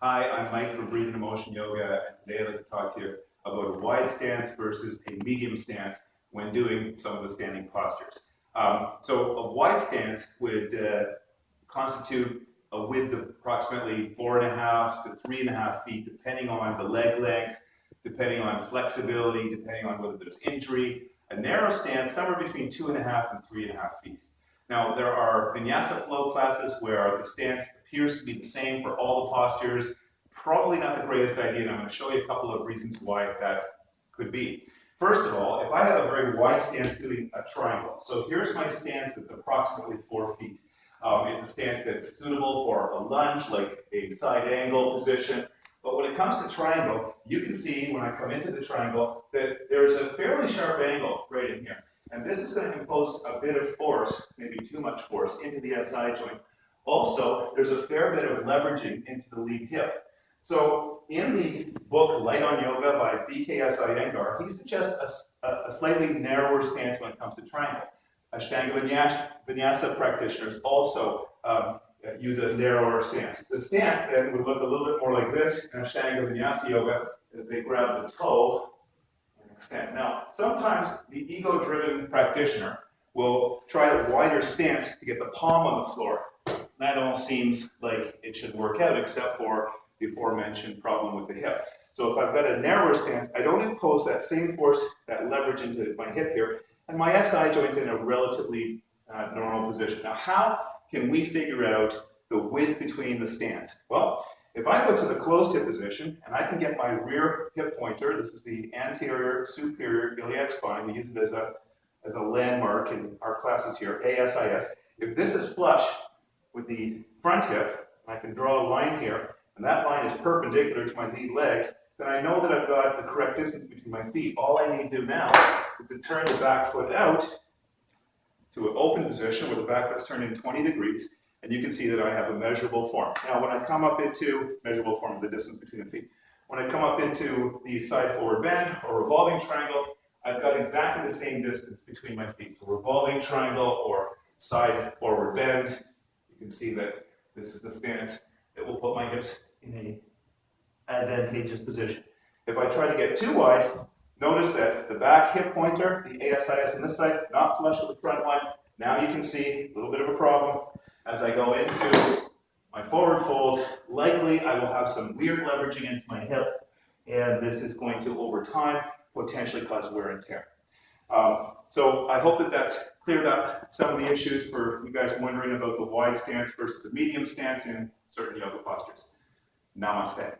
Hi, I'm Mike from Breathing and Motion Yoga, and today I'd like to talk to you about a wide stance versus a medium stance when doing some of the standing postures. So a wide stance would constitute a width of approximately 4.5 to 3.5 feet, depending on the leg length, depending on flexibility, depending on whether there's injury. A narrow stance, somewhere between 2.5 and 3.5 feet. Now, there are vinyasa flow classes where the stance appears to be the same for all the postures. Probably not the greatest idea, and I'm going to show you a couple of reasons why that could be. First of all, if I have a very wide stance doing a triangle, so here's my stance that's approximately 4 feet. It's a stance that's suitable for a lunge, like a side angle position. But when it comes to triangle, you can see when I come into the triangle that there's a fairly sharp angle right in here. And this is going to impose a bit of force, maybe too much force, into the SI joint. Also, there's a fair bit of leveraging into the lead hip. So in the book Light on Yoga by BKS Iyengar, he suggests a slightly narrower stance when it comes to triangle. Ashtanga Vinyasa practitioners also use a narrower stance. The stance then would look a little bit more like this in Ashtanga Vinyasa Yoga as they grab the toe and extend. Now, sometimes the ego-driven practitioner will try a wider stance to get the palm on the floor. That all seems like it should work out, except for the aforementioned problem with the hip. So if I've got a narrower stance, I don't impose that same force, that leverage into my hip here, and my SI joint's in a relatively normal position. Now, how can we figure out the width between the stance? Well, if I go to the closed hip position, and I can get my rear hip pointer, this is the anterior superior iliac spine, we use it as a landmark in our classes here, ASIS. If this is flush with the front hip, I can draw a line here, and that line is perpendicular to my lead leg, then I know that I've got the correct distance between my feet. All I need to do now is to turn the back foot out to an open position where the back foot's turned in 20 degrees, and you can see that I have a measurable form. Now, when I come up into measurable form of the distance between the feet, when I come up into the side forward bend or revolving triangle, I've got exactly the same distance between my feet. So revolving triangle or side forward bend, you can see that this is the stance that will put my hips in an advantageous position. If I try to get too wide, notice that the back hip pointer, the ASIS on this side, not flush with the front line. Now you can see a little bit of a problem. As I go into my forward fold, likely I will have some weird leveraging into my hip, and this is going to, over time, potentially cause wear and tear. So I hope that that's cleared up some of the issues for you guys wondering about the wide stance versus a medium stance in certain yoga postures. Namaste.